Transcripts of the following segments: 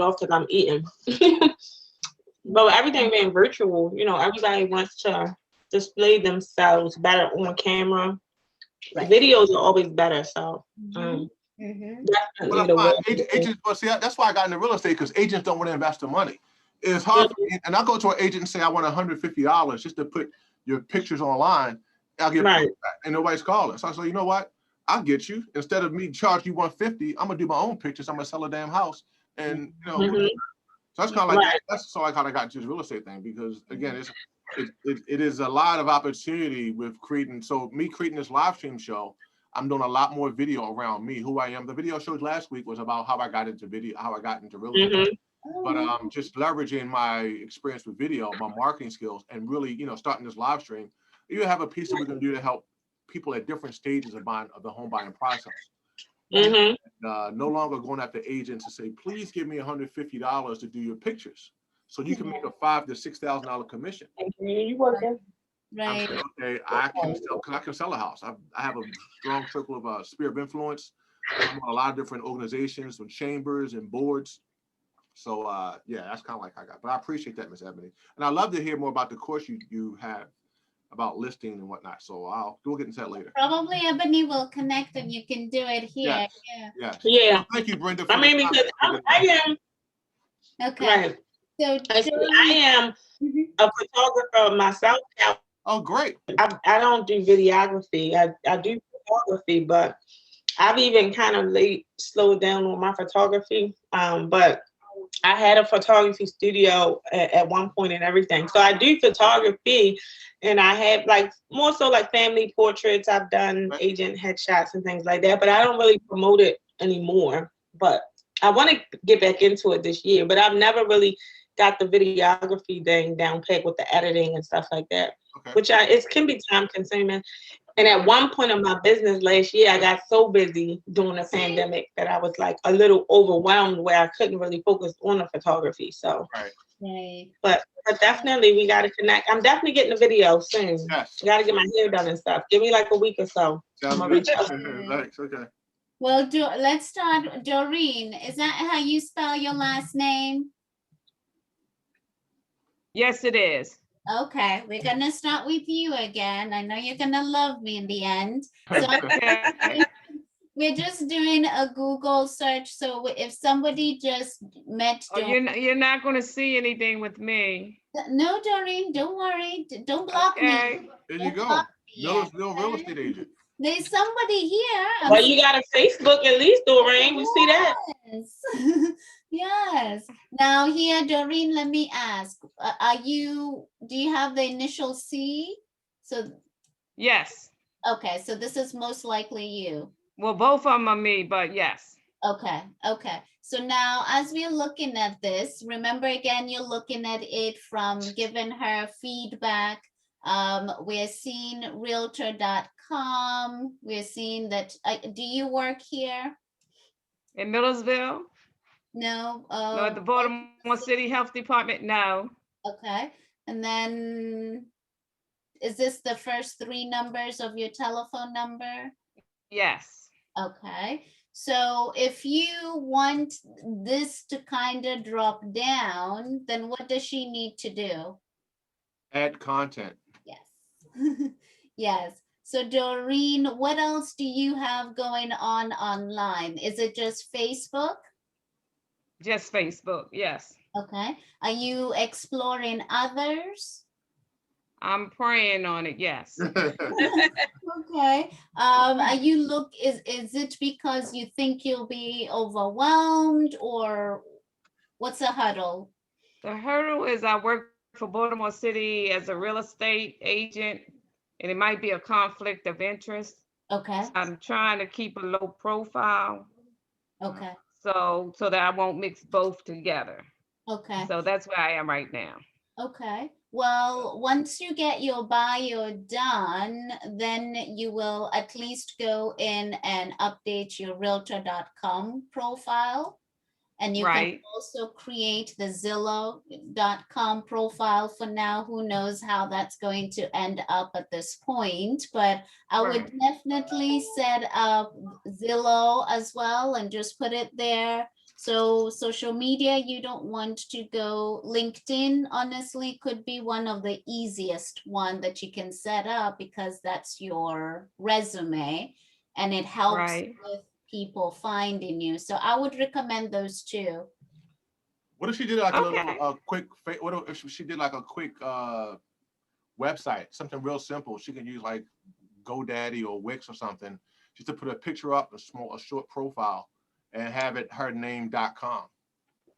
off because I'm eating. But with everything being virtual, everybody wants to display themselves better on camera. Right. Videos are always better, so definitely the way. Agents, see, that's why I got into real estate, because agents don't want to invest the money. It's hard for me, and I go to an agent and say I want $150 just to put your pictures online. I'll get right. And nobody's calling. So I say, you know what? I'll get you. Instead of me charge you $150, I'm gonna do my own pictures. I'm gonna sell a damn house, and so that's kind of like that's so I kind of got into this real estate thing, because again, it is a lot of opportunity with creating. So me creating this live stream show, I'm doing a lot more video around me, who I am. The video shows last week was about how I got into video, how I got into real estate. But just leveraging my experience with video, my marketing skills, and really, starting this live stream, you have a piece that we're going to do to help people at different stages of the home buying process. And, no longer going after agents to say, please give me $150 to do your pictures, so you can make a $5,000 to $6,000 commission. You working? Right. Okay, I can sell a house. I have a strong circle of sphere of influence. I'm on a lot of different organizations and chambers and boards. So yeah, that's kind of like I got. But I appreciate that, Miss Ebony, and I'd love to hear more about the course you have about listing and whatnot. So we'll get into that later. Probably Ebony will connect and you can do it here. Yes. Yeah. Well, thank you, Brenda. Because I am. Okay. Right. So I am a photographer myself now. Oh, great. I don't do videography. I do photography, but I've even kind of slowed down on my photography. But I had a photography studio at one point and everything. So I do photography, and I have more so family portraits. I've done agent headshots and things like that, but I don't really promote it anymore. But I want to get back into it this year, but I've never really got the videography thing down pat with the editing and stuff like that, which it can be time consuming. And at one point in my business last year, I got so busy during the pandemic that I was a little overwhelmed, where I couldn't really focus on the photography. So, but definitely we got to connect. I'm definitely getting a video soon. Yes. Got to get my hair done and stuff. Give me a week or so. Thanks. Okay. Well, let's start. Doreen, is that how you spell your last name? Yes, it is. Okay, we're gonna start with you again. I know you're gonna love me in the end. So we're just doing a Google search. So if somebody just met, you're not gonna see anything with me. No, Doreen, don't worry. Don't block me. There you go. No real estate agent. There's somebody here. Well, you got a Facebook at least, Doreen. You see that? Yes. Yes. Now here, Doreen, let me ask, do you have the initial C? So yes. Okay, so this is most likely you. Well, both of them are me, but yes. Okay. So now as we're looking at this, remember again, you're looking at it from giving her feedback. We're seeing realtor.com. We're seeing that, do you work here? In Millersville? No. No, at the Baltimore City Health Department, no. Okay. And then, is this the first 3 numbers of your telephone number? Yes. Okay. So if you want this to kind of drop down, then what does she need to do? Add content. Yes. Yes. So Doreen, what else do you have going on online? Is it just Facebook? Just Facebook, yes. Okay. Are you exploring others? I'm praying on it, yes. Okay. Is it because you think you'll be overwhelmed, or what's the hurdle? The hurdle is I work for Baltimore City as a real estate agent, and it might be a conflict of interest. Okay. So I'm trying to keep a low profile. Okay. So that I won't mix both together. Okay. So that's where I am right now. Okay. Well, once you get your bio done, then you will at least go in and update your realtor.com profile. And you can also create the Zillow.com profile for now. Who knows how that's going to end up at this point, but I would definitely set up Zillow as well and just put it there So social media, you don't want to go. LinkedIn, honestly, could be one of the easiest one that you can set up because that's your resume and it helps Right. with people finding you. So I would recommend those two. What if she did like a little Okay. quick? What if she did like a quick website, something real simple? She can use like GoDaddy or Wix or something, just to put a picture up, a short profile, and have it her name.com.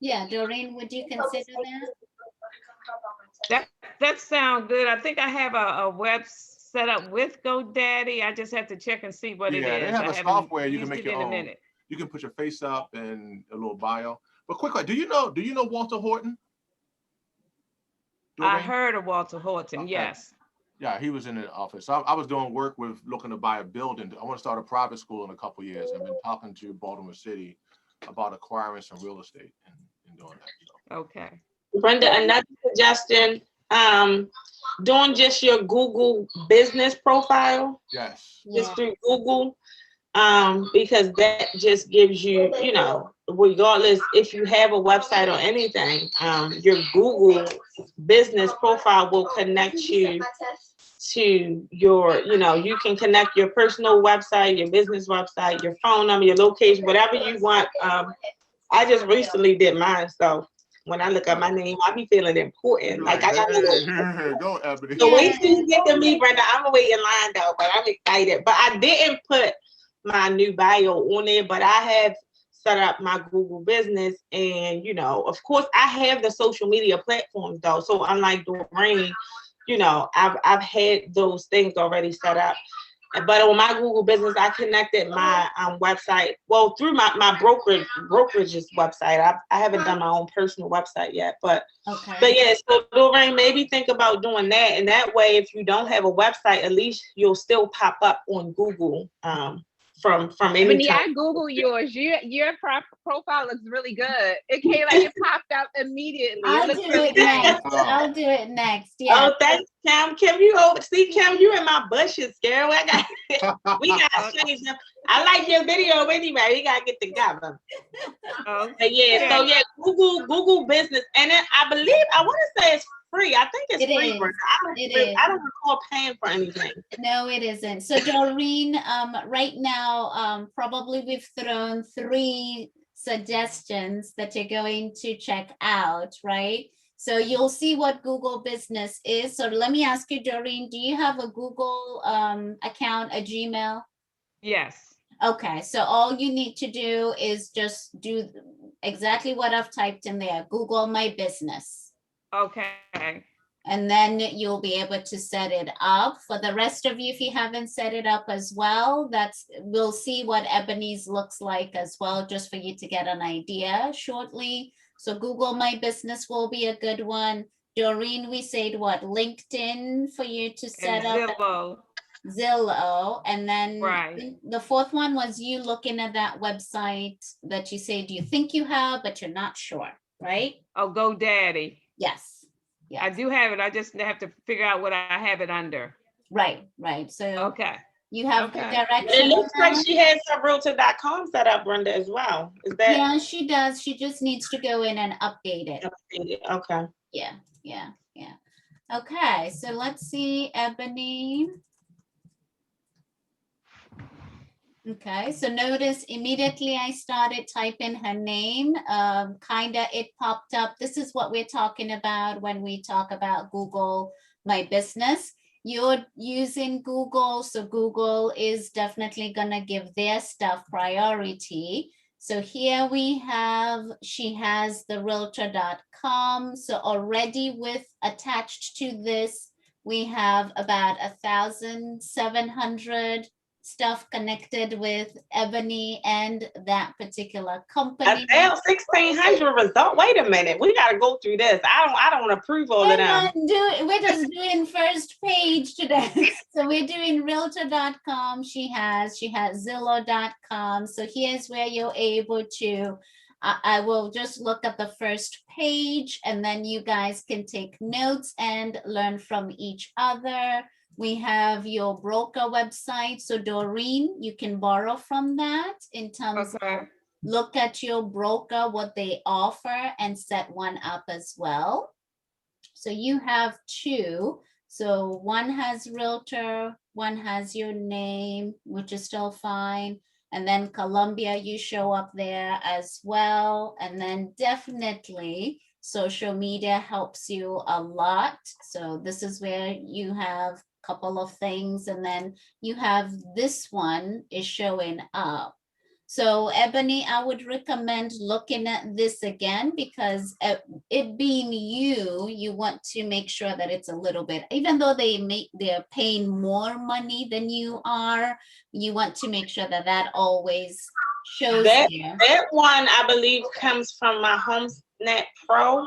Yeah, Doreen, would you consider that? That sounds good. I think I have a web set up with GoDaddy. I just have to check and see what it Yeah, they is. have I a haven't software you can used make it your in a own. minute. You can put your face up and a little bio. But quick, do you know Walter Horton? I Doreen? heard of Walter Horton, Okay. yes. Yeah, he was in the office. I was doing work with looking to buy a building. I want to start a private school in a couple of years. I've been talking to Baltimore City about acquiring some real estate and doing that. So. Okay. Brenda, another suggestion, doing just your Google business profile, Yes. just through Google, because that just gives you, you know, regardless if you have a website or anything, your Google business profile will connect you to your, you know, you can connect your personal website, your business website, your phone number, your location, whatever you want. I just recently did mine, so when I look at my name, I be feeling important. You're Like like, I got hey, go, Ebony. so wait till you get to me, Brenda. I'm gonna wait in line though, but I'm excited. But I didn't put my new bio on there, but I have set up my Google business, and you know, of course, I have the social media platforms though. So unlike Doreen, you know, I've had those things already set up. But on my Google business, I connected my website, well, through my brokerage's website. I haven't done my own personal website yet, but yeah, so Doreen, maybe think about doing that. And that way, if you don't have a website, at least you'll still pop up on Google from any Ebony, time. I Google yours. Your profile looks really good. It came like it popped up immediately. I'll do it next. I'll do it next. Yeah. Oh, thanks, Kim. Kim, you see, Kim, you in my bushes, girl. We gotta change them. I like your video anyway. We gotta get together. Okay. But yeah, so yeah, Google business, and then I believe I want to say it's free. I think it's free. I don't recall paying for anything. No, it isn't. So Doreen, right now, probably we've thrown 3 suggestions that you're going to check out, right? So you'll see what Google Business is. So let me ask you, Doreen, do you have a Google account, a Gmail? Yes. Okay, so all you need to do is just do exactly what I've typed in there, Google My Business. Okay. And then you'll be able to set it up. For the rest of you, if you haven't set it up as well, we'll see what Ebony's looks like as well, just for you to get an idea shortly. So Google My Business will be a good one. Doreen, we said what, LinkedIn for you to set up? Zillow. And then the 4th one was you looking at that website that you say, do you think you have, but you're not sure, right? Oh, GoDaddy. Yes. I do have it. I just have to figure out what I have it under. Right. So you have the direction. It looks like she has her realtor.com set up, Brenda, as well. Is that? Yeah, she does. She just needs to go in and update it. Okay. Yeah. Okay, so let's see, Ebony. Okay, so notice immediately I started typing her name, it popped up. This is what we're talking about when we talk about Google My Business. You're using Google, so Google is definitely gonna give their stuff priority. So here we have, she has the realtor.com. So already with attached to this, we have about 1,700 stuff connected with Ebony and that particular company. 1,600 result. Wait a minute, we got to go through this. I don't approve all of them. We're just doing first page today. So we're doing realtor.com. She has Zillow.com. So here's where you're able to. I will just look at the first page, and then you guys can take notes and learn from each other. We have your broker website. So Doreen, you can borrow from that in terms of look at your broker, what they offer, and set one up as well. So you have two. So one has realtor, one has your name, which is still fine. And then Columbia, you show up there as well. And then definitely social media helps you a lot. So this is where you have a couple of things. And then you have this one is showing up. So Ebony, I would recommend looking at this again because it being you want to make sure that it's a little bit, even though they're paying more money than you are, you want to make sure that that always shows That there. that one I believe comes from my HomeSnap Pro.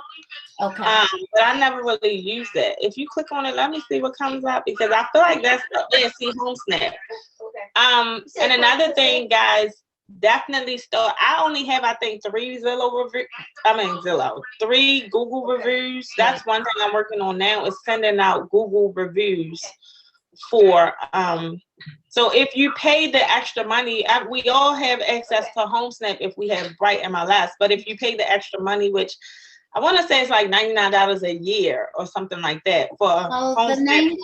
Okay. But I never really use that. If you click on it, let me see what comes up because I feel like that's see HomeSnap. And another thing, guys, definitely still. I only have I think 3 3 Google reviews. That's one thing I'm working on now is sending out Google reviews for so if you pay the extra money, we all have access to HomeSnap if we have Bright MLS, but if you pay the extra money, which I want to say it's like $99 a year or something like that for HomeSnap.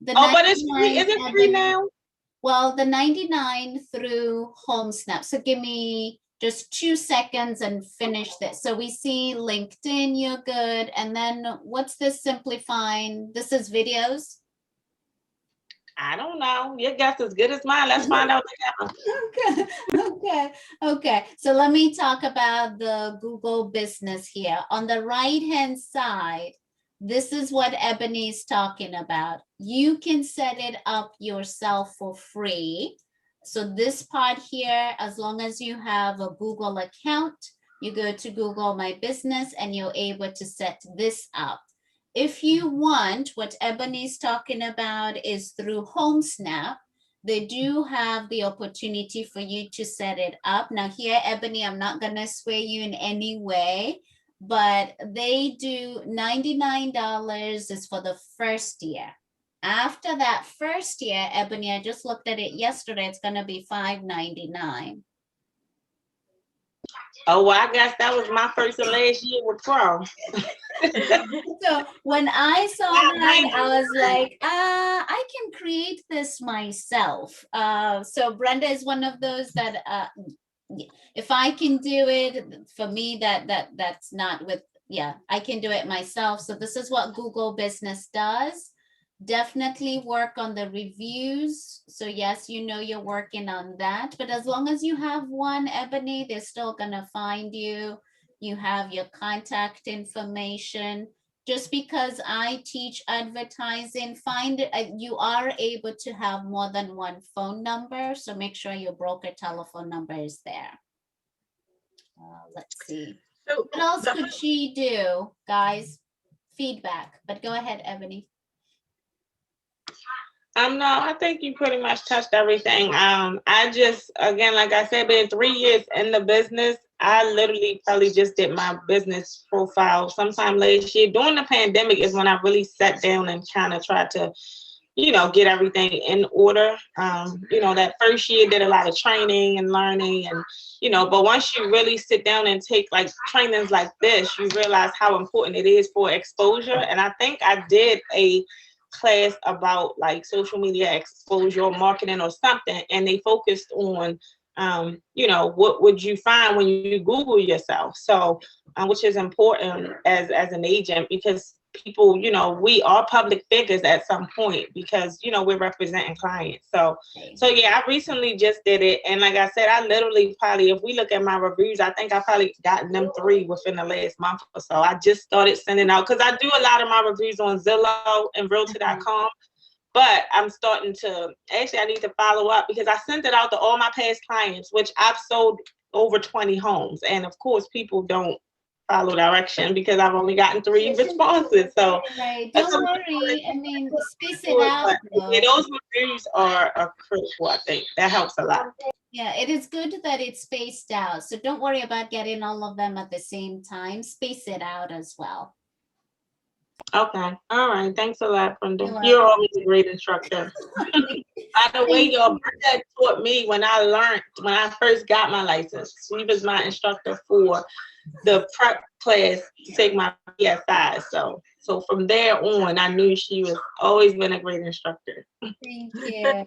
But it's free. Is it free now? Well, the 99 through HomeSnap. So give me just 2 seconds and finish this. So we see LinkedIn, you're good. And then what's this simplifying? This is videos. I don't know. Your guess is good as mine. Let's find out together. Okay. So let me talk about the Google business here. On the right-hand side, this is what Ebony is talking about. You can set it up yourself for free. So this part here, as long as you have a Google account, you go to Google My Business and you're able to set this up. If you want, what Ebony is talking about is through HomeSnap, they do have the opportunity for you to set it up. Now here, Ebony, I'm not gonna sway you in any way, but they do $99 is for the first year. After that first year, Ebony, I just looked at it yesterday, it's gonna be $5.99. Oh, well, I guess that was my first and last year with Pro. So when I saw that, I was like, I can create this myself. So Brenda is one of those that if I can do it, for me, that's not with, yeah, I can do it myself. So this is what Google Business does. Definitely work on the reviews. So yes, you know you're working on that, but as long as you have one, Ebony, they're still gonna find you. You have your contact information. Just because I teach advertising, you are able to have more than one phone number. So make sure your broker telephone number is there. Let's see. So, what else could she do, guys? Feedback, but go ahead, Ebony. No, I think you pretty much touched everything. I just, again, like I said, been 3 years in the business. I literally probably just did my business profile sometime last year. During the pandemic is when I really sat down and kind of tried to, get everything in order. That first year did a lot of training and learning and, but once you really sit down and take like trainings like this, you realize how important it is for exposure. And I think I did a class about like social media exposure or marketing or something, and they focused on what would you find when you Google yourself, so which is important as an agent, because people, we are public figures at some point because we're representing clients. So yeah, I recently just did it, and like I said, I literally probably, if we look at my reviews, I think I probably gotten them 3 within the last month or so. I just started sending out, because I do a lot of my reviews on Zillow and realtor.com, but I'm starting to, actually I need to follow up because I sent it out to all my past clients, which I've sold over 20 homes, and of course people don't follow direction because I've only gotten 3 responses. So right. Don't worry. I mean, space it out. Yeah, those reviews are critical. I think that helps a lot. Yeah, it is good that it's spaced out. So don't worry about getting all of them at the same time. Space it out as well. Okay. All right. Thanks a lot, Brenda. You're You're welcome. always a great instructor. By the way, Thank your you. Brenda taught me when I first got my license. She was my instructor for the prep class to take my PSI. So from there on, I knew she was always been a great instructor. Thank you.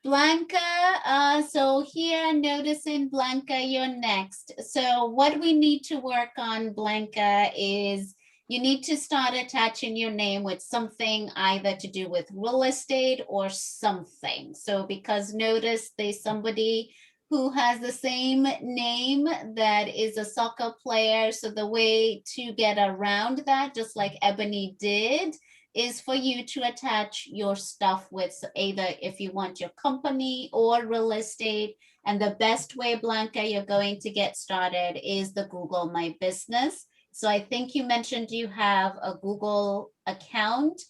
Blanca, so here, noticing Blanca, you're next. So what we need to work on, Blanca, is you need to start attaching your name with something either to do with real estate or something. So because notice there's somebody who has the same name that is a soccer player. So the way to get around that, just like Ebony did, is for you to attach your stuff with either if you want your company or real estate. And the best way, Blanca, you're going to get started is the Google My Business. So I think you mentioned you have a Google account.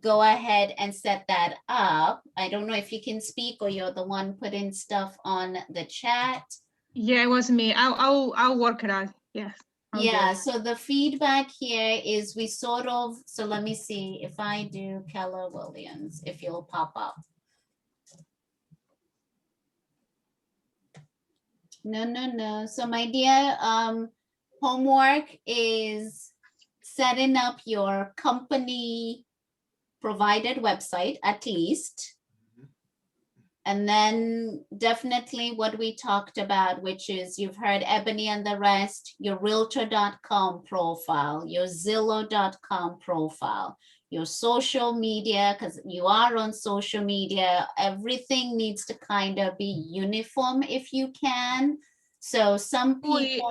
Go ahead and set that up. I don't know if you can speak or you're the one putting stuff on the chat. Yeah, it was me. I'll work it out. Yes. I'll do Yeah, it. so the feedback here is we sort of, so let me see if I do Keller Williams, if you'll pop up. No. So my dear, homework is setting up your company provided website at least. And then definitely what we talked about, which is you've heard Ebony and the rest, your realtor.com profile, your Zillow.com profile, your social media, because you are on social media, everything needs to kind of be uniform if you can. So some people.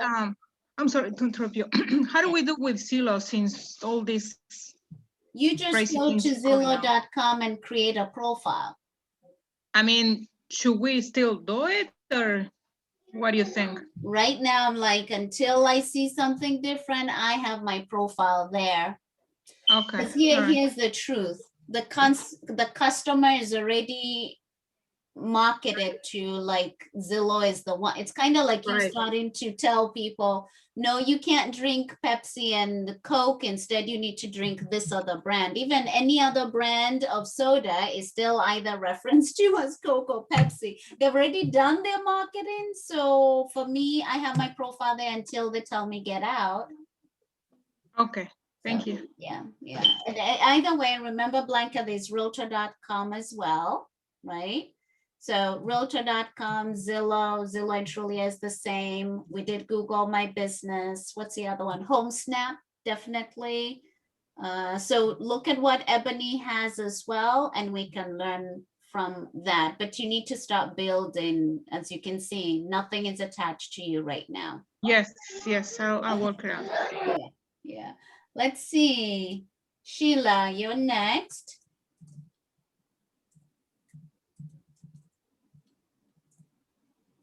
I'm sorry to interrupt you. How do we do with Zillow since all these You just crazy go things to going on? Zillow.com and create a profile. I mean, should we still do it or what do you think? Right now, I'm like, until I see something different, I have my profile there. Okay. Because all right. here's the truth. The customer is already marketed to like Zillow is the one. It's kind of like you Right. starting to tell people, no, you can't drink Pepsi and Coke. Instead, you need to drink this other brand. Even any other brand of soda is still either referenced to as Coke or Pepsi. They've already done their marketing. So for me, I have my profile there until they tell me get out. Okay. Thank So, you. Yeah. And either way, remember, Blanca, there's realtor.com as well, right? So realtor.com, Zillow and Trulia is the same. We did Google My Business. What's the other one? HomeSnap, definitely. So look at what Ebony has as well, and we can learn from that. But you need to start building. As you can see, nothing is attached to you right now. Yes, I'll work it out. Yeah. Let's see. Sheila, you're next.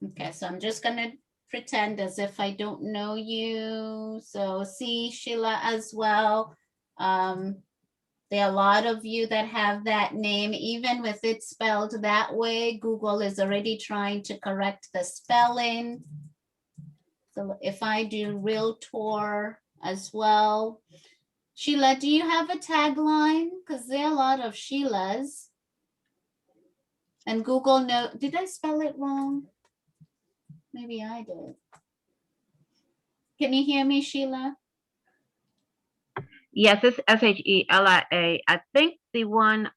Okay, so I'm just gonna pretend as if I don't know you. So see Sheila as well. There are a lot of you that have that name, even with it spelled that way. Google is already trying to correct the spelling. So if I do realtor as well. Sheila, do you have a tagline? Because there are a lot of Sheilas. And Google did I spell it wrong? Maybe I did. Can you hear me, Sheila? Yes, it's SHELIA. I think the one,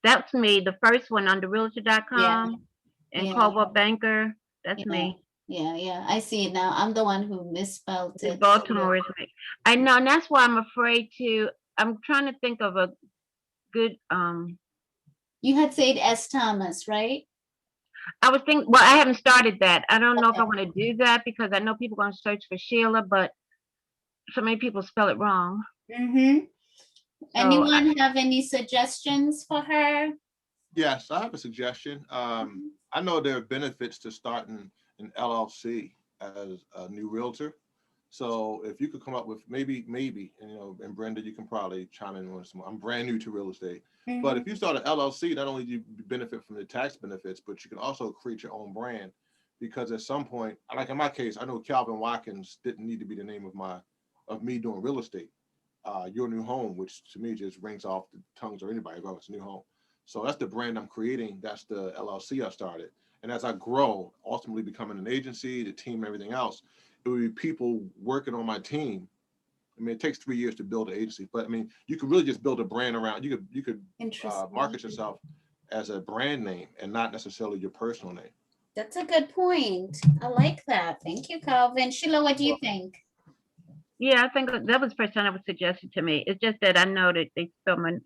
that's me, the first one on the realtor.com and Coldwell Banker, that's me. Yeah, I see it now. I'm the one who misspelled it. Baltimore is me. I know, and that's why I'm afraid I'm trying to think of a good, You had said S. Thomas, right? I was thinking, well, I haven't started that. I don't know if I want to do that because I know people are going to search for Sheila, but so many people spell it wrong. Mm-hmm. Anyone have any suggestions for her? Yes, I have a suggestion. I know there are benefits to starting an LLC as a new realtor. So if you could come up with maybe, and Brenda, you can probably chime in on some. I'm brand new to real estate, but if you start an LLC, not only do you benefit from the tax benefits, but you can also create your own brand. Because at some point, like in my case, I know Calvin Watkins didn't need to be the name of me doing real estate. your new home, which to me just rings off the tongues of anybody about it's a new home. So that's the brand I'm creating. That's the LLC I started. And as I grow, ultimately becoming an agency, the team, everything else, it would be people working on my team. I mean, it takes 3 years to build an agency, but I mean, you could really just build a brand around. You could market yourself as a brand name and not necessarily your personal name. That's a good point. I like that. Thank you, Calvin. Sheila, what do you think? Yeah, I think that was the first time it was suggested to me. It's just that I know that they spelled my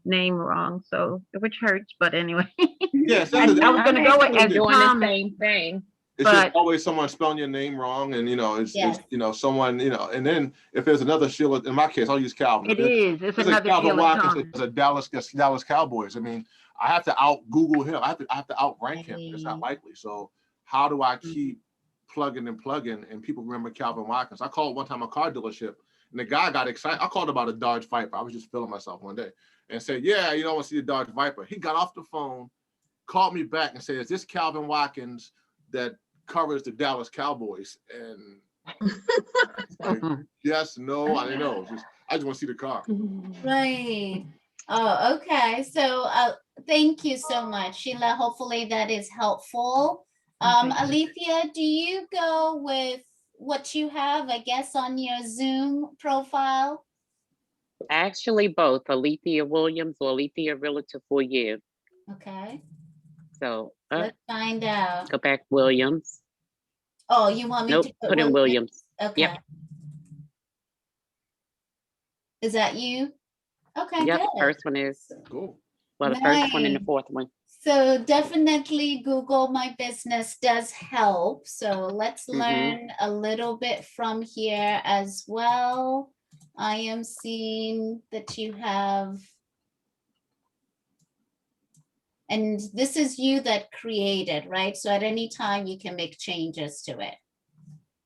name wrong, so which hurts. But anyway, Yeah, I was going to go with as doing the common, same thing. it's just but always someone spelling your name wrong, and it's Yes. someone, and then if there's another Sheila, in my case, I'll use Calvin. it is. It's There's another Calvin Sheila Watkins Thomas. as a Dallas Cowboys. I mean, I have to out Google him. I have to outrank him. It's not likely. So how do I keep plugging and people remember Calvin Watkins? I called one time a car dealership, and the guy got excited. I called about a Dodge Viper. I was just feeling myself one day and said, yeah, I want to see the Dodge Viper. He got off the phone, called me back and said, is this Calvin Watkins that covers the Dallas Cowboys? And like, yes, no, I didn't know. I just want to see the car. Right. Oh, okay. So thank you so much, Sheila. Hopefully that is helpful. Alethea, do you go with what you have, I guess, on your Zoom profile? Actually, both Alethea Williams or Alethea Realtor for you. Okay. So Let's find out. go back Williams. Oh, you want me Nope, to put in Williams. Okay. Yep. Is that you? Okay, Yep, good. first one is Cool. well, the first one and the fourth one. So definitely Google My Business does help. So let's learn a little bit from here as well. I am seeing that you have, and this is you that created, right? So at any time you can make changes to it.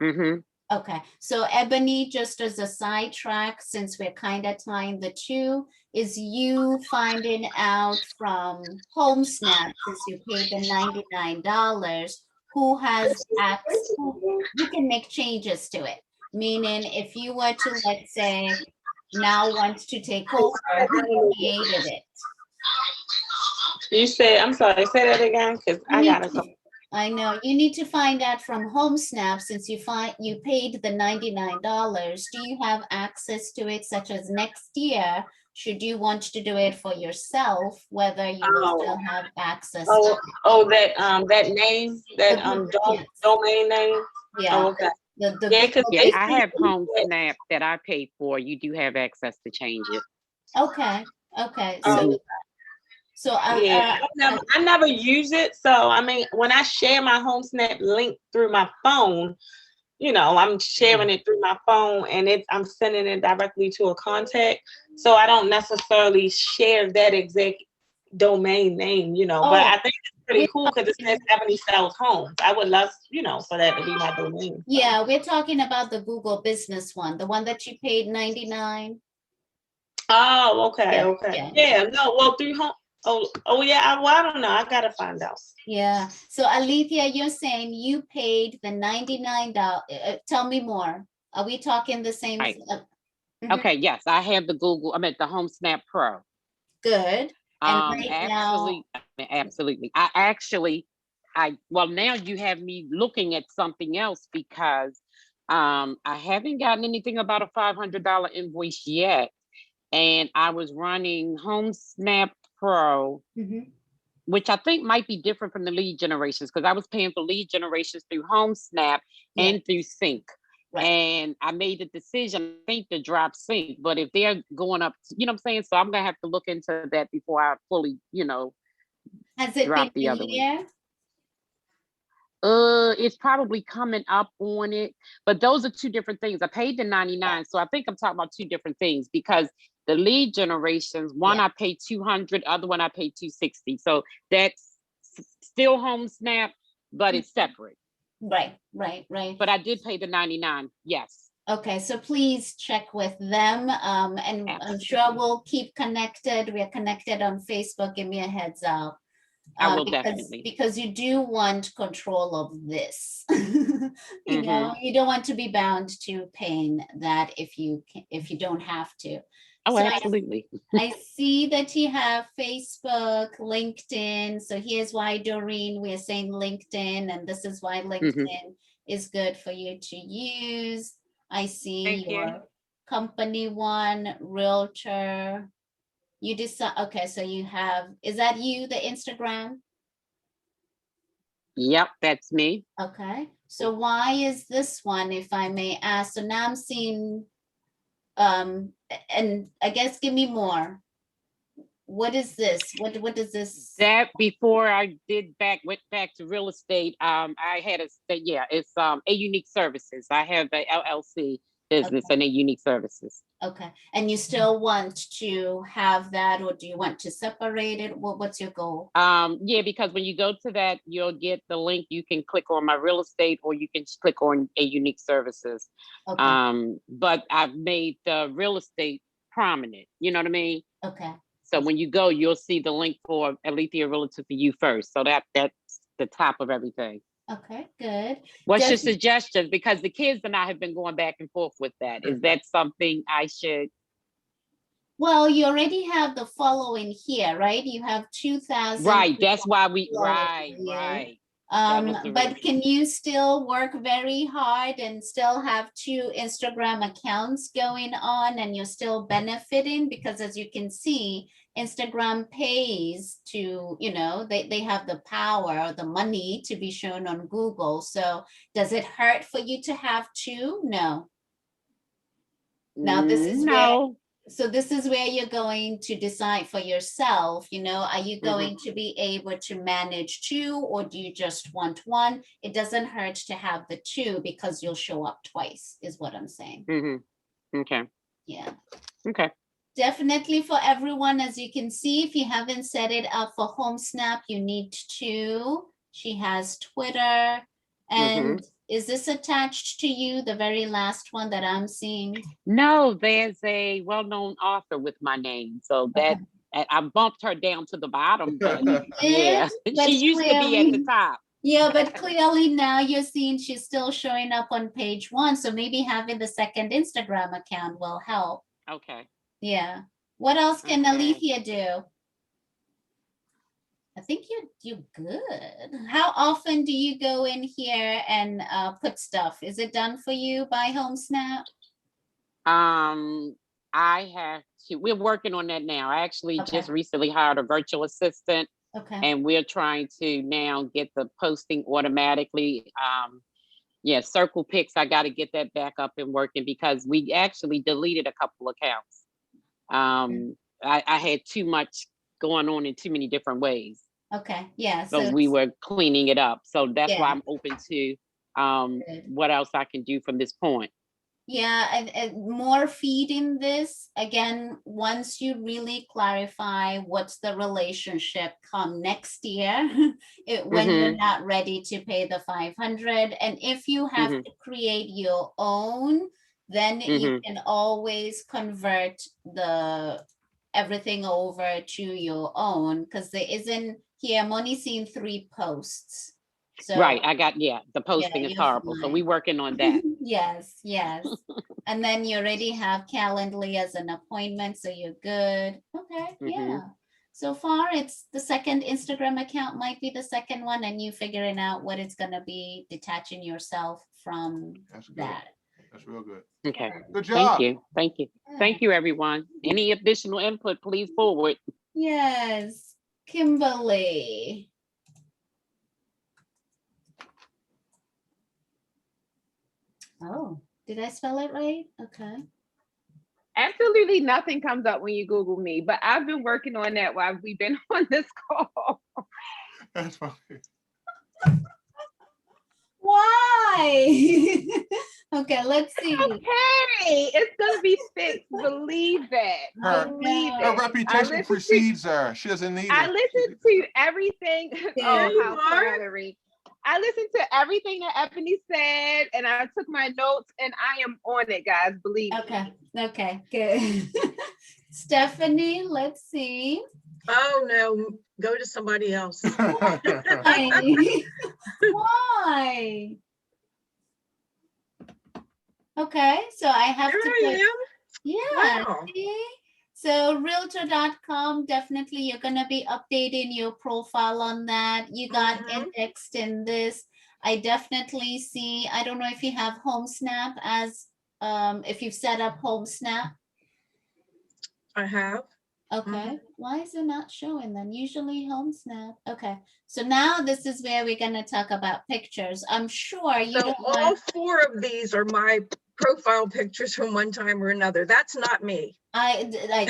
Mm-hmm. Okay, so Ebony, just as a sidetrack, since we're kind of tying the two, is you finding out from HomeSnap, since you paid the $99, who has access, who can make changes to it? Meaning if you were to, let's say, now wants to take over, who created it? You say, I'm sorry, say that again, because I got to. I know you need to find out from HomeSnap, since you paid the $99. Do you have access to it, such as next year, should you want to do it for yourself, whether you will still have access to it? That name, that domain name. Yeah. Oh, okay. Yeah, I have HomeSnap that I paid for. You do have access to change it. Okay. Okay. So I never use it. So I mean, when I share my HomeSnap link through my phone, I'm sharing it through my phone, and I'm sending it directly to a contact. So I don't necessarily share that exact domain name, but I think it's pretty cool because it says Ebony Sells Homes. I would love, for that to be my domain. Yeah, we're talking about the Google business one, the one that you paid $99. Oh, okay, Yeah, okay. Yeah, no, well, through home. Oh yeah. I don't know. I gotta find out. Yeah. So Alethea, you're saying you paid the $99. Tell me more. Are we talking the same? Right. Okay. Yes, I have the Google. I'm at the HomeSnap Pro. Good. And Absolutely. Well, now you have me looking at something else because I haven't gotten anything about a $500 invoice yet, and I was running HomeSnap Pro, which I think might be different from the lead generations, because I was paying for lead generations through HomeSnap and through Sync. Right. And I made the decision, I think, to drop Sync. But if they're going up, you know what I'm saying? So I'm going to have to look into that before I fully, Has it drop been the other one. It's probably coming up on it, but those are two different things. I paid the $99, so I think I'm talking about two different things, because the lead generations, one I paid $200, other one I paid $260. So that's still HomeSnap, but it's separate. Right. But I did pay the $99. Yes. Okay, so please check with them, and I'm sure we'll keep connected. We're connected on Facebook. Give me a heads up. I will because, definitely. because you do want control of this. You know, you don't want to be bound to paying that if you don't have to. Oh, So absolutely. I see that you have Facebook, LinkedIn. So here's why, Doreen, we're saying LinkedIn, and this is why LinkedIn is good for you to use. I see Thank you. your company one, realtor. You decide, okay, so you have, is that you, the Instagram? Yep, that's me. Okay, so why is this one, if I may ask? So now I'm seeing, and I guess give me more. What is this? What does this? That before I went back to real estate, I had it's A Unique Services. I have a LLC business and A Unique Services. Okay, and you still want to have that, or do you want to separate it? What's your goal? Yeah, because when you go to that, you'll get the link. You can click on my real estate, or you can just click on A Unique Services. Okay. But I've made the real estate prominent. You know what I mean? Okay. So when you go, you'll see the link for Alethea Realtor for you first. So that's the top of everything. Okay, good. What's your suggestions? Because the kids and I have been going back and forth with that. Is that something I should? Well, you already have the following here, right? You have 2,000. Right, that's why we, right. But can you still work very hard and still have 2 Instagram accounts going on, and you're still benefiting? Because as you can see, Instagram pays to, you know, they have the power or the money to be shown on Google. So does it hurt for you to have 2? No. Now this is no. So this is where you're going to decide for yourself, you know, are you going to be able to manage 2, or do you just want 1? It doesn't hurt to have the 2 because you'll show up twice, is what I'm saying. Okay. Yeah. Okay. Definitely for everyone, as you can see, if you haven't set it up for HomeSnap, you need to. She has Twitter. And is this attached to you, the very last one that I'm seeing? No, there's a well-known author with my name. So that I bumped her down to the bottom, but yeah, she used to be at the top. Yeah, but clearly now you're seeing she's still showing up on page 1. So maybe having the second Instagram account will help. Okay. Yeah. What else can Alethea do? I think you're good. How often do you go in here and put stuff? Is it done for you by HomeSnap? I have to. We're working on that now. I actually just recently hired a virtual assistant. Okay. And we're trying to now get the posting automatically. Yeah, Circle Pics, I got to get that back up and working because we actually deleted a couple accounts. I had too much going on in too many different ways. Okay, yeah. So we were cleaning it up. So that's why I'm open to what else I can do from this point. Yeah, and more feeding this. Again, once you really clarify what's the relationship come next year, when you're not ready to pay the 500. And if you have to create your own, then you can always convert everything over to your own, because there isn't here. I'm only seeing 3 posts. So, right, I got the posting is horrible, so we're working on that. Yes. And then you already have Calendly as an appointment, so you're good. Okay, yeah. So far, it's the second Instagram account might be the second one, and you figuring out what it's gonna be, detaching yourself from that. That's real good. Okay. Good job. Thank you, everyone. Any additional input, please forward. Yes, Kimberly. Oh, did I spell it right? Okay. Absolutely nothing comes up when you Google me, but I've been working on that while we've been on this call. That's funny. Why? Okay, let's see. Okay, it's gonna be fixed. Believe that. Her reputation precedes her. She doesn't need it. I listened to everything. Oh, how flattering. I listened to everything that Ebony said, and I took my notes, and I am on it, guys. Believe me. Okay, good. Stephanie, let's see. Oh, no, go to somebody else. Why? Okay, so I have There to I put, am. yeah, Wow. see? So realtor.com, definitely you're gonna be updating your profile on that. You got Mhm. indexed in this. I definitely see, I don't know if you have HomeSnap as, if you've set up HomeSnap. I have. Okay, why is it not showing then? Usually HomeSnap. Okay, so now this is where we're gonna talk about pictures. I'm sure you So don't all want, 4 of these are my profile pictures from one time or another. That's not me. I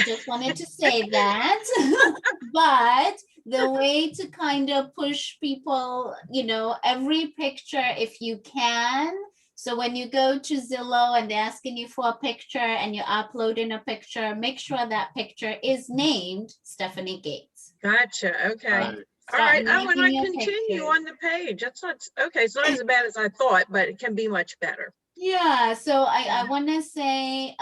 just wanted to say that, but the way to kind of push people, you know, every picture if you can. So when you go to Zillow and they're asking you for a picture and you're uploading a picture, make sure that picture is named Stephanie Gates. Gotcha. Okay. Right. All right. Oh, and I naming your continue pictures. on the page. That's not okay. It's not as bad as I thought, but it can be much better. Yeah, so I want to say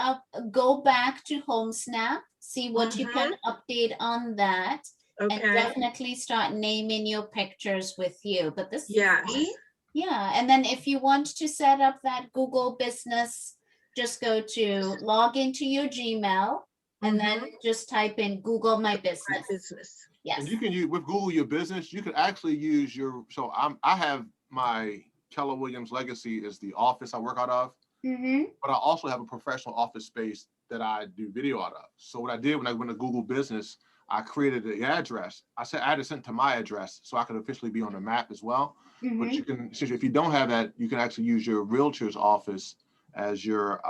go back to HomeSnap, see what you can update on that, and Okay. definitely start naming your pictures with you. But this, Yes. see? Yeah, and then if you want to set up that Google business, just go to log into your Gmail and then just type in Google My My Business. business. Yes. And you can use with Google Your Business. You can actually use your. So I have my Keller Williams Legacy is the office I work out of, but I also have a professional office space that I do video out of. So what I did when I went to Google Business, I created the address. I said I had to send to my address so I could officially be on the map as well. But you can, since if you don't have that, you can actually use your realtor's office as your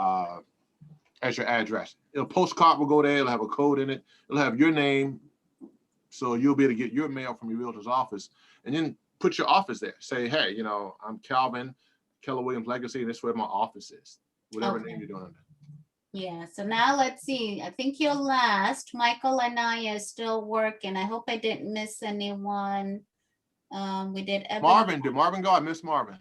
address. A postcard will go there. It'll have a code in it. It'll have your name, so you'll be able to get your mail from your realtor's office, and then put your office there. Say, hey, you know, I'm Calvin, Keller Williams Legacy, and this is where my office is. Whatever name you're doing under. Yeah, so now let's see. I think you're last. Michael and I are still working. I hope I didn't miss anyone. We did Marvin. Did Marvin go? I missed Marvin.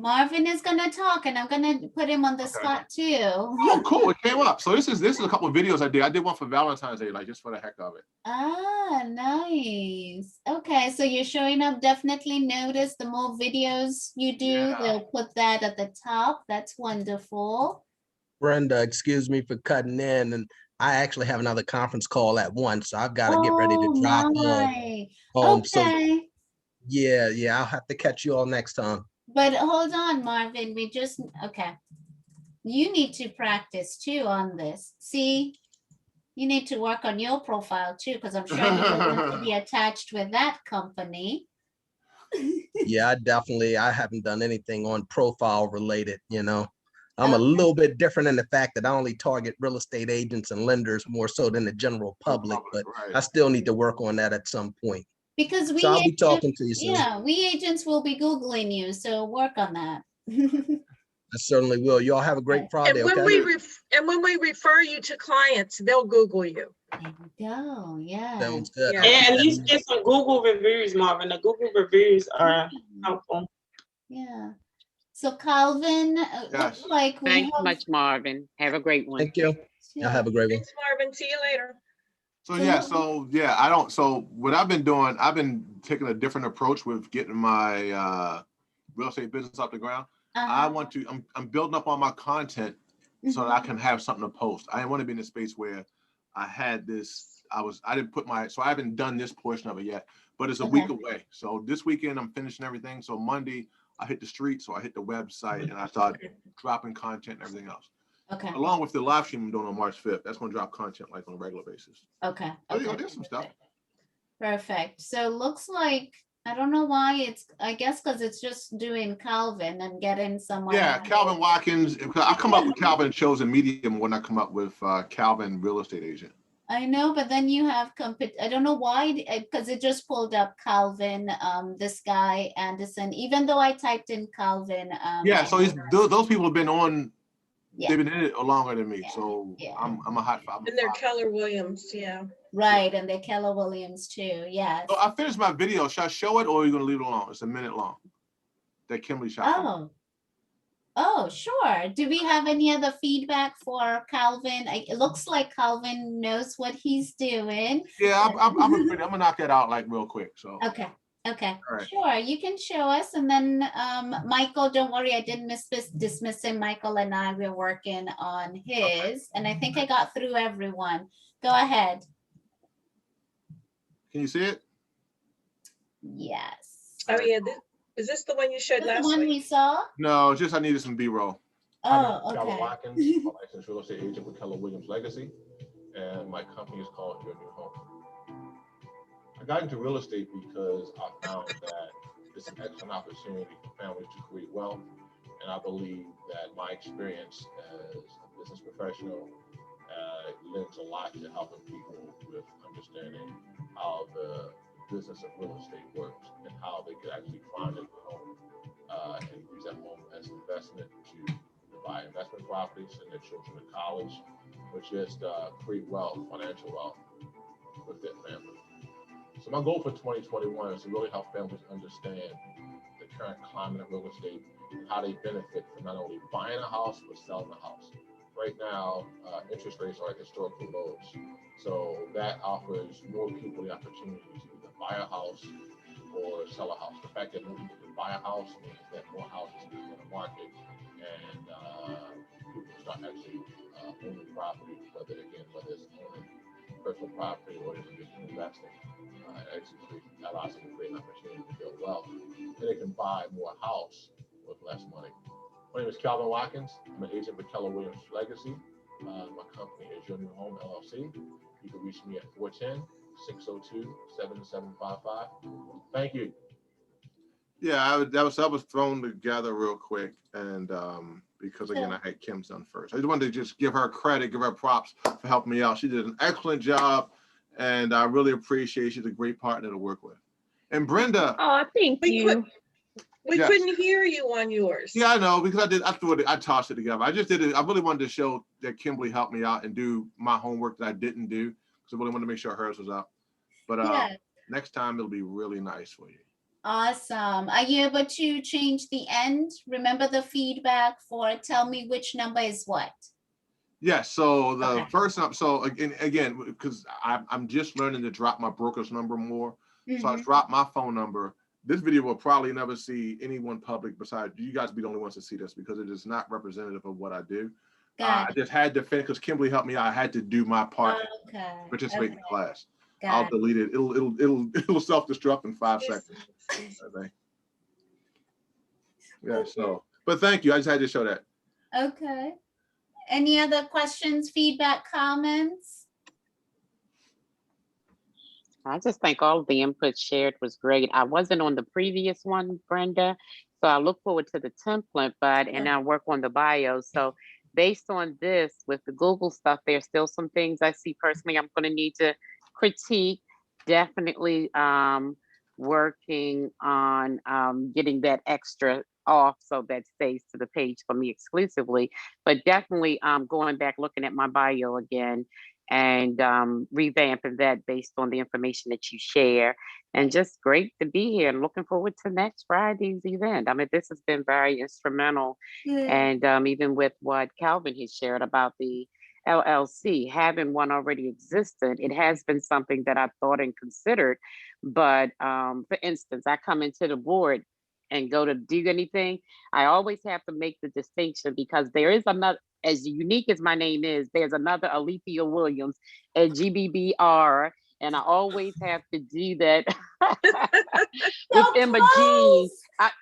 Marvin is gonna talk, and I'm gonna put him on the spot too. Oh, cool! It came up. So this is a couple of videos I did. I did one for Valentine's Day, like just for the heck of it. Ah, nice. Okay, so you're showing up. Definitely notice the more videos you do, they'll put that at the top. That's wonderful. Brenda, excuse me for cutting in, and I actually have another conference call at 1, so I've got to get ready to drop home. Okay. So yeah, I'll have to catch you all next time. But hold on, Marvin, okay. You need to practice too on this. See, you need to work on your profile too, because I'm sure you don't want to be attached with that company. Yeah, I haven't done anything on profile related, you know. I'm a little bit different in the fact that I only target real estate agents and lenders more so than the general public, but I still need to work on that at some point. Because I'll be talking to you soon. Yeah, we agents will be Googling you, so work on that. I certainly will. Y'all have a great Friday, And when okay? when we refer you to clients, they'll Google you. There you go. Yeah. Sounds good. Yeah. And at least get some Google reviews, Marvin. The Google reviews are helpful. Yeah. So Calvin, looks like we Thanks have... much, Marvin. Have a great one. Thank you. Y'all have a great one. Thanks, Marvin. See you later. So what I've been doing, I've been taking a different approach with getting my real estate business off the ground. I'm building up on my content so that I can have something to post. I didn't want to be in a space where I had this, I haven't done this portion of it yet, but it's a week away. So this weekend I'm finishing everything. So Monday I hit the street. So I hit the website and I start dropping content and everything else. Okay. Along with the live stream I'm doing on March 5th. That's going to drop content like on a regular basis. Okay. There's some stuff. Perfect. So looks like, I don't know why I guess because it's just doing Calvin and getting someone. Yeah, Calvin Watkins. I come up with Calvin shows in Medium when I come up with Calvin Real Estate Agent. I know, but then you have I don't know why, because it just pulled up Calvin, this guy Anderson, even though I typed in Calvin. So those people have been on. They've been in it longer than me, so I'm a hot five. And they're Keller Williams, Right, and they're Keller Williams too, yes. So I finished my video. Should I show it or are you going to leave it alone? It's a minute long. That Kimberly shot. Oh. Oh, sure. Do we have any other feedback for Calvin? It looks like Calvin knows what he's doing. Yeah, I'm gonna knock that out like real quick. So Okay. Okay, all right. sure. You can show us, and then Michael, don't worry, I didn't dismiss him. Michael and I were working on his, and I think I got through everyone. Go ahead. Can you see it? Yes. Oh, yeah. Is this the one you showed This the last one week? we saw? No, just I needed some B-roll. Oh, Calvin okay. Watkins, I'm a licensed real estate agent with Keller Williams Legacy, and my company is called Your New Home. I got into real estate because I found that it's an excellent opportunity for families to create wealth, and I believe that my experience as a business professional lends a lot to helping people with understanding how the business of real estate works and how they could actually find a home and use that home as an investment to buy investment properties, send their children to college, or just create wealth, financial wealth with their family. So my goal for 2021 is to really help families understand the current climate of real estate and how they benefit from not only buying a house, but selling a house. Right now, interest rates are at historical lows. So that offers more people the opportunity to either buy a house or sell a house. The fact that more people can buy a house means that more houses are in the market, and people start actually owning property, whether it's owning personal property or even just investing. It actually allows them to create an opportunity to build wealth, and they can buy more house with less money. My name is Calvin Watkins. I'm an agent with Keller Williams Legacy. My company is Your New Home LLC. You can reach me at 410-602-7755. Thank you. Yeah, that was thrown together real quick, and because again I had Kim's done first. I just wanted to just give her credit, give her props for helping me out. She did an excellent job, and I really appreciate. She's a great partner to work with. And Brenda. Oh, thank you. We Yes. couldn't hear you on yours. Yeah, I know, because I tossed it together. I just did it. I really wanted to show that Kimberly helped me out and do my homework that I didn't do, because I really wanted to make sure hers was up. But next time it'll be really nice for you. Awesome. Are you able to change the end? Remember the feedback for tell me which number is what? Yes. So the first up. So again, because I'm just learning to drop my broker's number more. Mm-hmm. So I dropped my phone number. This video will probably never see anyone public besides you guys. Be the only ones to see this because it is not representative of what I do. I just had to finish because Kimberly helped me out. I had to do my part. Participate in the class. I'll delete it. It'll self-destruct in 5 seconds. I think. Yeah. So, but thank you. I just had to show that. Okay. Any other questions, feedback, comments? I just think all of the input shared was great. I wasn't on the previous one, Brenda, so I look forward to the template, and I work on the bio. So based on this, with the Google stuff, there's still some things I see personally I'm going to need to critique. Definitely working on getting that extra off so that stays to the page for me exclusively, but definitely going back, looking at my bio again and revamping that based on the information that you share. And just great to be here and looking forward to next Friday's event. I mean, this has been very instrumental. And even with what Calvin has shared about the LLC, having one already existed, it has been something that I've thought and considered. But for instance, I come into the board and go to do anything, I always have to make the distinction because there is another, as unique as my name is, there's another Alethea Williams at GBBR, and I always have to do that with Emma Jean.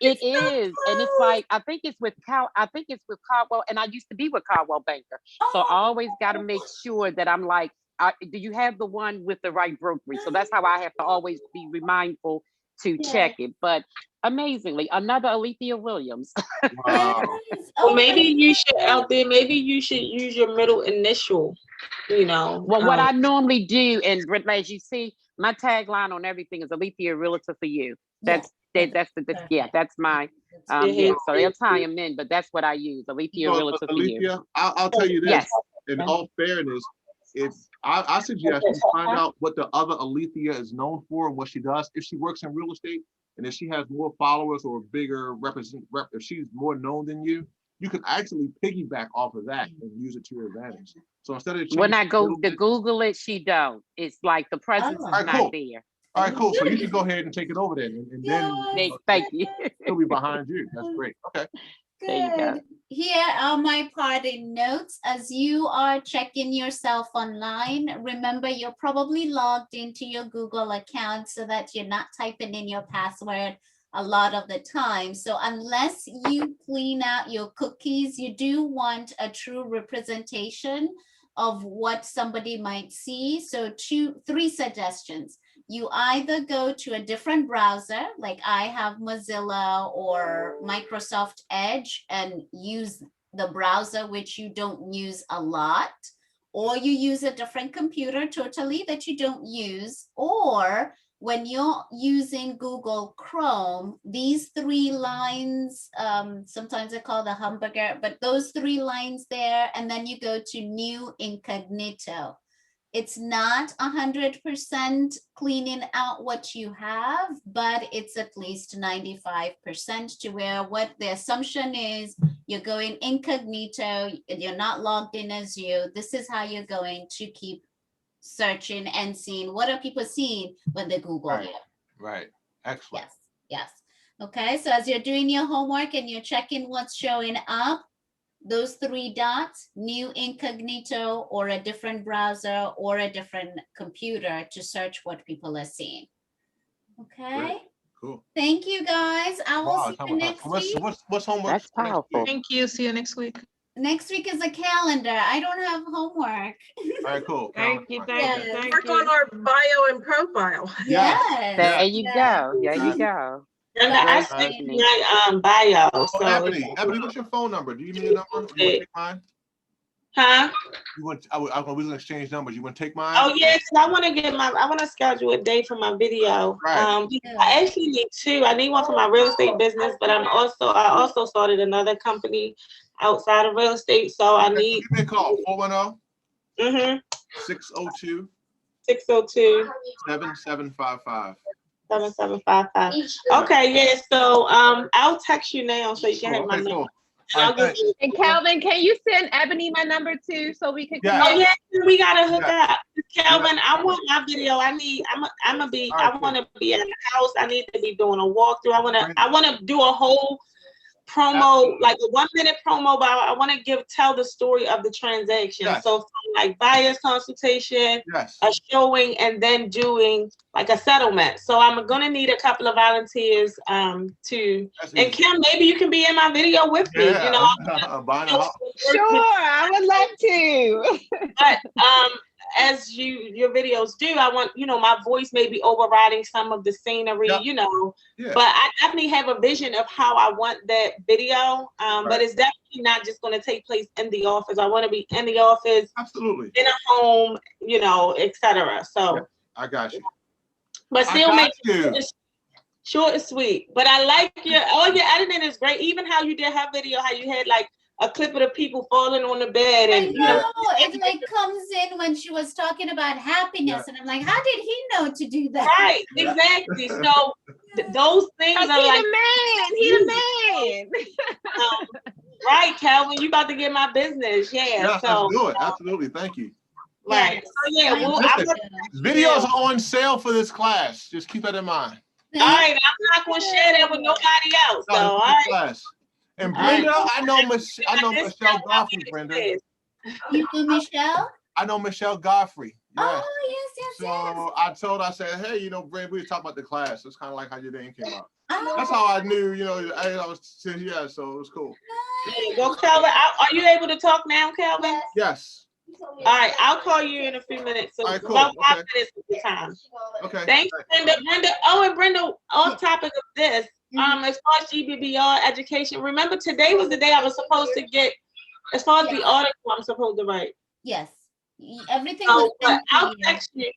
It is, and it's like I think it's with Caldwell, and I used to be with Caldwell Banker, so I always got to make sure that I'm like, do you have the one with the right brokerage? So that's how I have to always be mindful to check it. But amazingly, another Alethea Williams. Wow. Well, maybe you should out there. Maybe you should use your middle initial. Well, what I normally do, and as you see, my tagline on everything is Alethea Realtor for you. That's my so they'll tie them in, but that's what I use. Alethea Realtor for you. I'll tell you this. Yes. In all fairness, if I suggest you find out what the other Alethea is known for and what she does. If she works in real estate and if she has more followers or bigger if she's more known than you, you can actually piggyback off of that and use it to your advantage. So instead of When I changing go middle to digits- Google it, she don't. It's like the presence Oh. is Alright, not cool. there. All right, cool. So you should go ahead and take it over then, and then Thank you. he'll be behind you. That's great. Okay. There you go. Good. Here are my parting notes. As you are checking yourself online, remember you're probably logged into your Google account so that you're not typing in your password a lot of the time. So unless you clean out your cookies, you do want a true representation of what somebody might see. So three suggestions. You either go to a different browser, like I have Mozilla or Microsoft Edge, and use the browser which you don't use a lot, or you use a different computer totally that you don't use, or when you're using Google Chrome, these three lines, sometimes I call the hamburger, but those three lines there, and then you go to new incognito. It's not 100% cleaning out what you have, but it's at least 95% to where what the assumption is, you're going incognito, you're not logged in as you. This is how you're going to keep searching and seeing what are people seeing when they Google Right. you. Right. Excellent. Yes, yes. Okay, so as you're doing your homework and you're checking what's showing up, those three dots, new incognito or a different browser or a different computer to search what people are seeing. Okay, Great. Cool. thank you guys. I will Wow, see time you out. next What's week. homework? That's for next powerful. week? Thank you. See you next week. Next week is a calendar. I don't have homework. All right, cool. Thank you, thank Yes. you, thank Work on you. our bio and profile. Yes. Yes. There you yes. go. There you go. Brenda, I Great, sent you Ebony. my bio. Oh, So Ebony, what's your phone number? Do you need a number? You want to take mine? huh? You want? We was gonna exchange numbers. You want to take mine? Oh yes, I want to I want to schedule a day for my video. Right. I actually need two. I need one for my real estate business, but I also started another company outside of real estate, so I need. Give me a call. 410 Mhm. 602 602 7755. 7755. Okay, yeah. So I'll text you now so you can have my Okay, number. cool. And I'll All right, give you. And Calvin, can you send Ebony my number too so we could Yeah. Oh connect? yeah, we gotta hook Yeah. up. Calvin, I want my video. I'm gonna be. All right, I want to be at the house. I need to be doing a walkthrough. I want to do a whole promo, Absolutely. like a 1 minute promo, but I want to tell the story of the transaction. Yes. So from like buyer's consultation, Yes. a showing, and then doing like a settlement. So I'm gonna need a couple of volunteers to. That's And easy. Kim, maybe you can be in my video with me. Yeah. You know, Buying a house. Sure, I would love to. but as your videos do, I want, my voice may be overriding some of the scenery, Yep. Yeah. but I definitely have a vision of how I want that video. But Right. it's definitely not just going to take place in the office. I want to be in the office, Absolutely. in a home, etc. So, Yeah. I got you. but I still got make you. it short and sweet. But I like all your editing is great. Even how you did her video, how you had like a clip of the people falling on the bed, I and know, it like comes in when she was talking about happiness, and I'm like, how did he know to do that? right, exactly. So those things Cause are he like the man. He the man. right, Calvin. You about to get my business, yeah. Yes, So let's do it. Absolutely. Thank you. right, Yes. so yeah. Well, Listen, Videos are on sale for this class. Just keep that in mind. all right. I'm not gonna share that with nobody else. So No, all it's right. a class. And All right. Brenda, I know Michelle Godfrey, Brenda. You do, Michelle? I know Michelle Godfrey. Yes. Oh, yes. So I told her, I said, hey, Brenda, we were talking about the class. It's kind of like how your name came up. Oh, That's how I knew, I was, yeah, so it was cool. Go, Calvin. Are you able to talk now, Calvin? Yes. All right, I'll call you in a few minutes. So All right, cool. about 5 Okay. minutes of the time. Okay. Thanks, Brenda. And Brenda, off topic of this, as far as GBBR education, remember today was the day I was supposed to get, as far as the article I'm supposed to write. yes. Everything So, was but sent to I'll you. text you.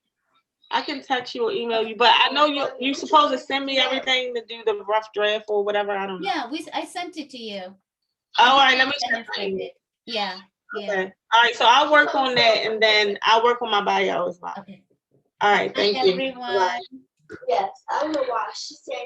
I can text you or email you, but I know you're supposed to send me everything to do the rough draft or whatever. I don't know. Yeah, I sent it to you. All right, let me check. Yeah. Okay. All right, so I'll work on that, and then I'll work on my bio as well. Okay. All right, thank you. Everyone. Bye. Yes, I don't know why she said